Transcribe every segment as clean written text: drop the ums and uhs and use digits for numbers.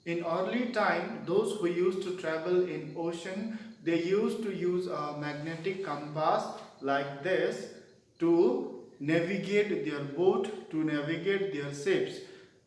In early time, those who used to travel in ocean, they used to use a magnetic compass like this to navigate their boat, to navigate their ships.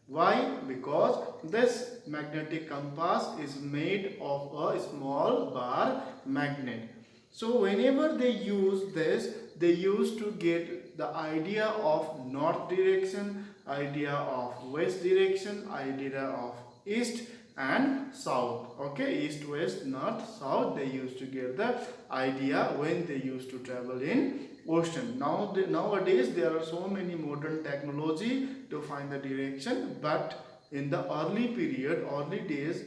Why? Because this magnetic compass is made of a small bar magnet. So whenever they use this, they used to get the idea of north direction, idea of west direction, idea of east and south. Okay, east, west, north, south, they used to get the idea when they used to travel in ocean. Nowadays there are so many modern technology to find the direction, but in the early period, early days,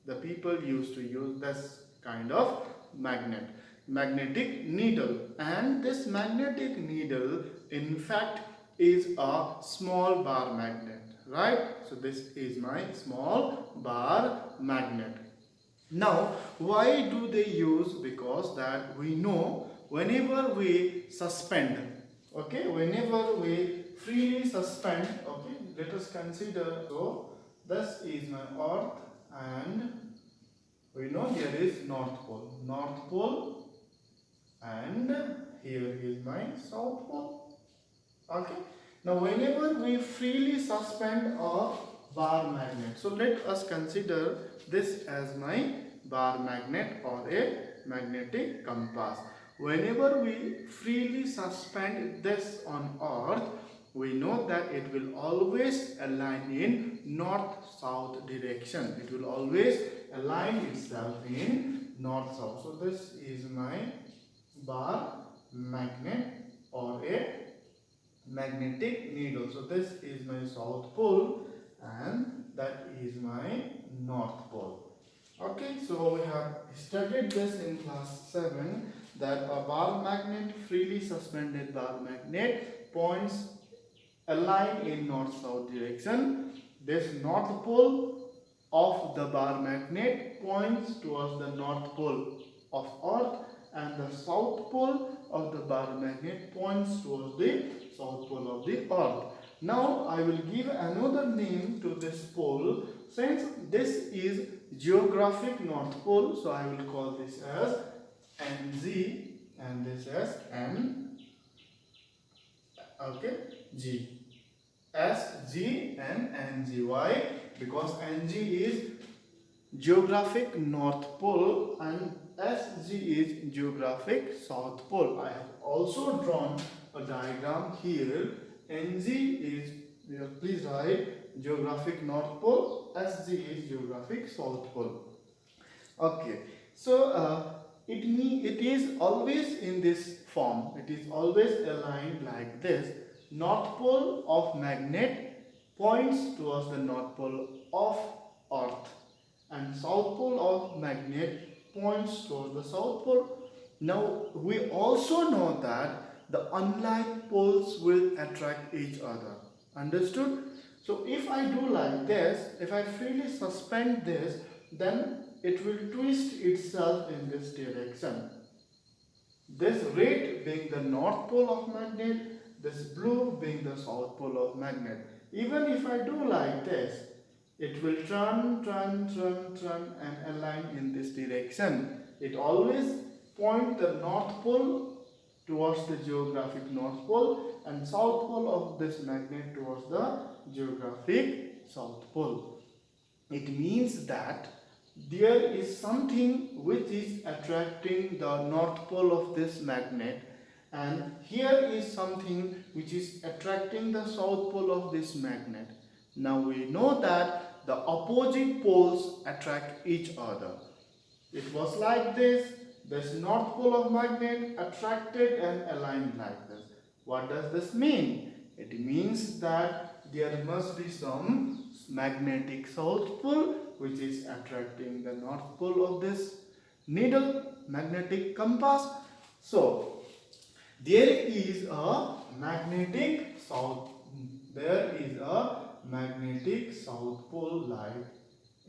the people used to use this kind of magnetic needle. And this magnetic needle in fact is a small bar magnet, right? So this is my small bar magnet. Now why do they use? Because that we know whenever we suspend, okay, whenever we freely suspend, okay, let us consider. So this is my earth and we know here is north pole and here is my south pole. Okay, now whenever we freely suspend a bar magnet, so let us consider this as my bar magnet or a magnetic compass. Whenever we freely suspend this on earth, we know that it will always align in north south direction. It will always align itself in north south. So this is my bar magnet or a magnetic needle. So this is my south pole and that is my north pole. Okay, so we have studied this in class 7 that a bar magnet, freely suspended bar magnet, points align in north-south direction. This north pole of the bar magnet points towards the north pole of Earth and the south pole of the bar magnet points towards the south pole of the Earth. Now I will give another name to this pole. Since this is geographic north pole, so I will call this as NG and this as N, okay, G. S, G and NG. Why? Because NG is geographic north pole and SG is geographic south pole. I have also drawn a diagram here. NG is, please write geographic north pole, SG is geographic south pole. Okay, so it is always in this form. It is always aligned like this. North pole of magnet points towards the north pole of Earth and south pole of magnet points towards the south pole. Now we also know that the unlike poles will attract each other. Understood? So if I do like this, if I freely suspend this, then it will twist itself in this direction. This red being the north pole of magnet, this blue being the south pole of magnet. Even if I do like this, it will turn and align in this direction. It always points the north pole towards the geographic north pole and south pole of this magnet towards the geographic south pole. It means that there is something which is attracting the north pole of this magnet and here is something which is attracting the south pole of this magnet. Now we know that the opposite poles attract each other. It was like this north pole of magnet attracted and aligned like this. What does this mean? It means that there must be some magnetic south pole which is attracting the north pole of this needle magnetic compass. So there is a magnetic south pole light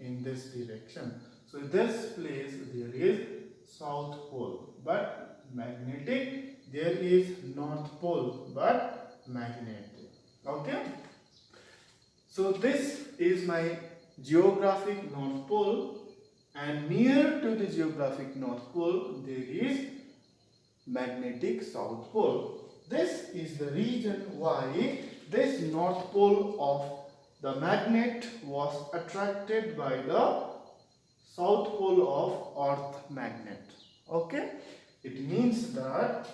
in this direction. So this place there is south pole but magnetic, there is north pole but magnetic. Okay, so this is my geographic North Pole, and near to the geographic North Pole there is magnetic South Pole. This is the reason why this North Pole of the magnet was attracted by the South Pole of Earth magnet. Okay, it means that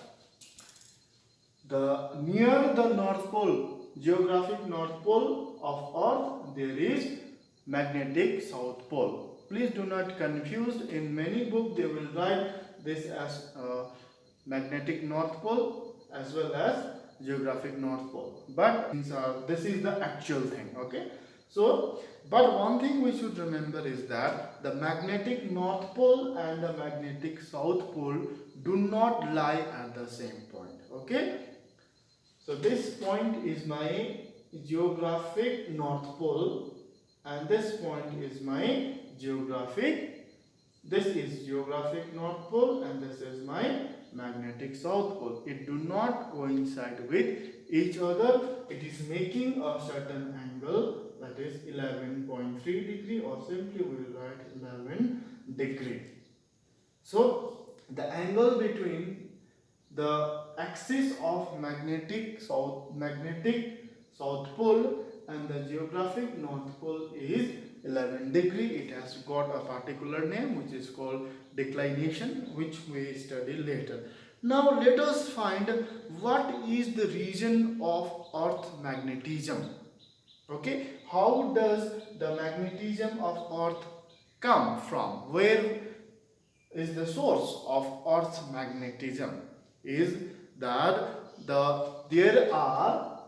near the North Pole, geographic North Pole of Earth, there is magnetic South Pole. Please do not confuse. In many books they will write this as magnetic North Pole as well as geographic North Pole. But this is the actual thing. Okay. So, but one thing we should remember is that the magnetic North Pole and the magnetic South Pole do not lie at the same point. Okay. So this point is my geographic North Pole and this point is my this is geographic North Pole and this is my magnetic South Pole. It do not coincide with each other. It is making a certain angle, that is 11.3 degree, or simply we will write 11 degree. So the angle between the axis of magnetic South Pole and the geographic North Pole is 11 degree. It has got a particular name which is called declination, which we study later. Now let us find what is the region of Earth magnetism. Okay, how does the magnetism of Earth come from? Where is the source of Earth's magnetism? Is that there are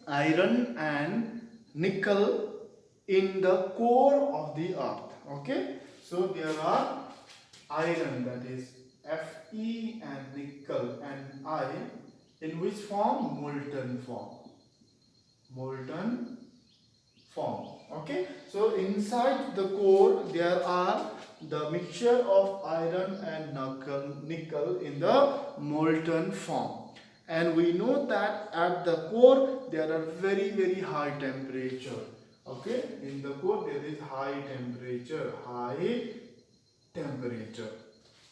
iron and nickel in the core of the Earth. Okay, so there are iron, that is Fe, and nickel and I, in which form? Molten form. Okay, so inside the core there are the mixture of iron and nickel in the molten form, and we know that at the core there are very high temperature. Okay, in the core there is high temperature.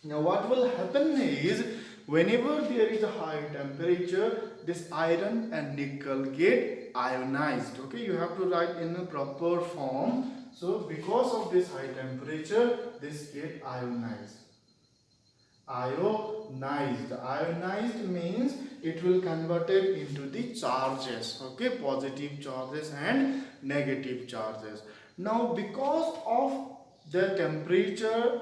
Now what will happen is, whenever there is a high temperature, this iron and nickel get ionized. Okay, you have to write in a proper form. So because of this high temperature, this get ionized. Ionized means it will converted into the charges. Okay, positive charges and negative charges. Now because of the temperature,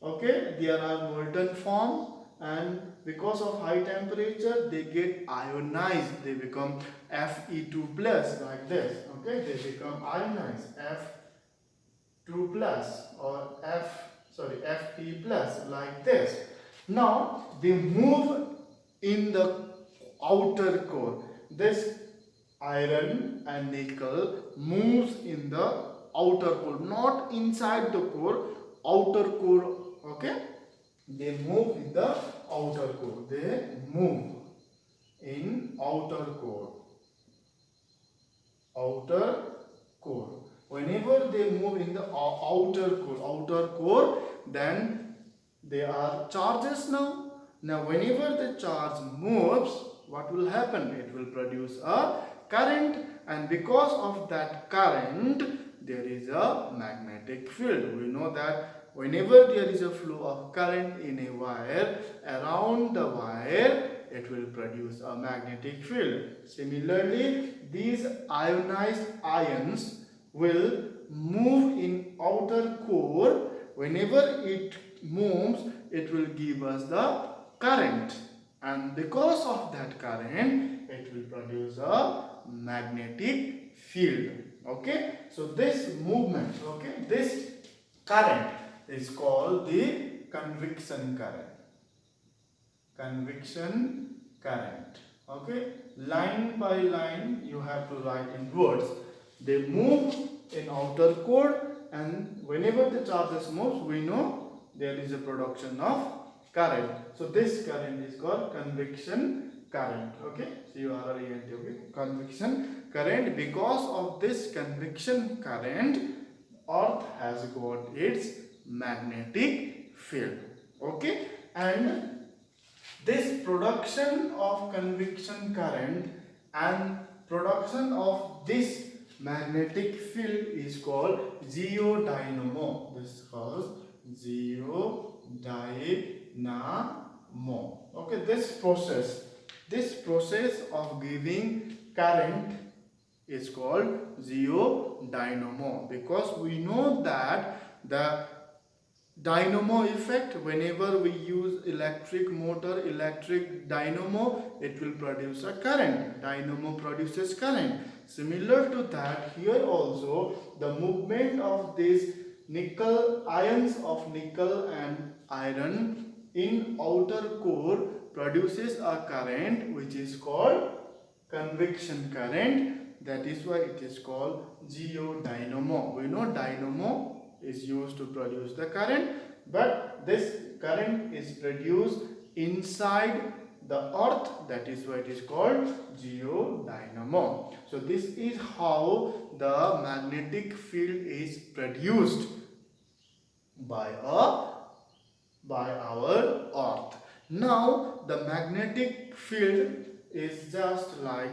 okay, there are molten form, and because of high temperature they get ionized. They become Fe2 plus, like this. Okay, they become ionized, F2 plus or Fe plus, like this. Now they move in the outer core. This iron and nickel moves in the outer core, not inside the core, outer core. Okay, they move in the outer core. They move in outer core. Whenever they move in the outer core, then they are charges now. Now whenever the charge moves, what will happen? It will produce a current, and because of that current there is a magnetic field. We know that whenever there is a flow of current in a wire, around the wire it will produce a magnetic field. Similarly, these ionized ions will move in outer core. Whenever it moves, it will give us the current, and because of that current it will produce a magnetic field. Okay, so this movement, okay, this current is called the convection current. Okay, line by line you have to write in words. They move in outer core, and whenever the charges moves, we know there is a production of current. So this current is called convection current. Okay, CURRENT. Okay, convection current. Because of this convection current, Earth has got its magnetic field. Okay, and this production of convection current and production of this magnetic field is called geodynamo. This is called geodynamo. Okay, this process of giving current is called geodynamo, because we know that the dynamo effect, whenever we use electric motor, electric dynamo, it will produce a current. Dynamo produces current. Similar to that, here also the movement of these ions of nickel and iron in outer core produces a current which is called convection current. That is why it is called geodynamo. We know dynamo is used to produce the current, but this current is produced inside the earth. That is why it is called geodynamo. So this is how the magnetic field is produced by our earth. Now the magnetic field is just like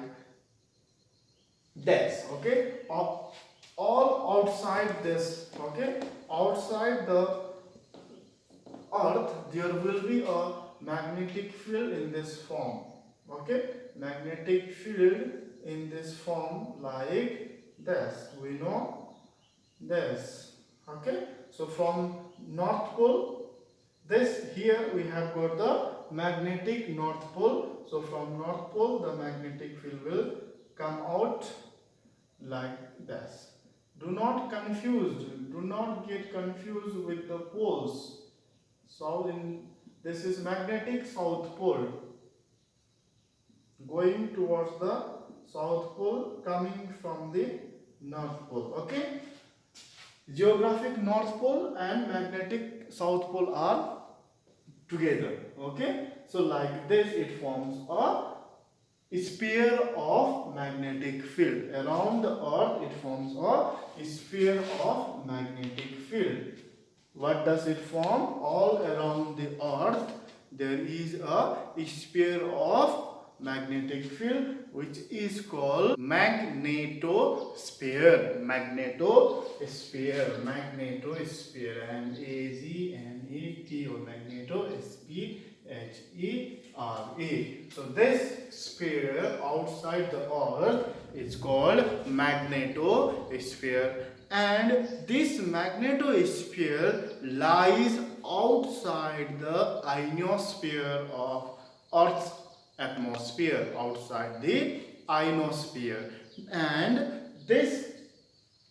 this. Okay, all outside this, okay, outside the earth there will be a magnetic field in this form. Okay, magnetic field in this form like this. We know this. Okay, so from North Pole, this here we have got the magnetic North Pole. So from North Pole the magnetic field will come out like this. Do not get confused with the poles. This is magnetic South Pole, going towards the South Pole, coming from the North Pole. Okay, geographic North Pole and magnetic South Pole are together. Okay, so like this it forms a sphere of magnetic field. Around the earth it forms a sphere of magnetic field. What does it form? All around the earth there is a sphere of magnetic field which is called magnetosphere. Magnetosphere, M-A-G-N-E-T-O, magnetosphere. So this sphere outside the earth is called magnetosphere, and this magnetosphere lies outside the ionosphere of Earth's atmosphere, outside the ionosphere. And this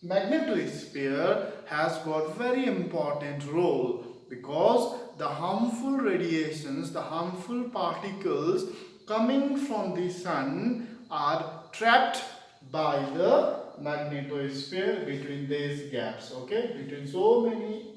magnetosphere has got very important role, because the harmful radiations, the harmful particles coming from the sun are trapped by the magnetosphere between these gaps. Okay, between so many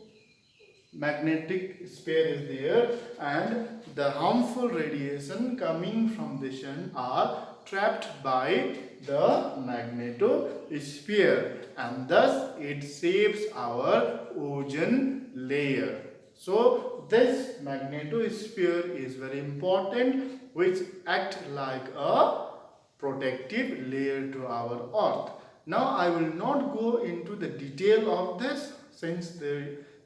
magnetic sphere is there, and the harmful radiation coming from the sun are trapped by the magnetosphere, and thus it shapes our ozone layer. So this magnetosphere is very important, which act like a protective layer to our earth. Now I will not go into the detail of this, since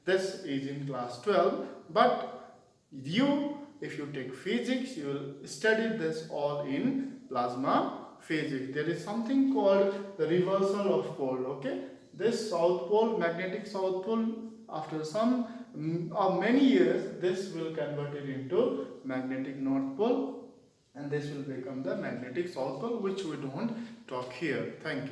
this is in class 12, but if you take physics, you will study this all in plasma physics. There is something called the reversal of pole. Okay, this south pole, magnetic south pole, after some many years, this will convert it into magnetic north pole, and this will become the magnetic south pole, which we don't talk here. Thank you.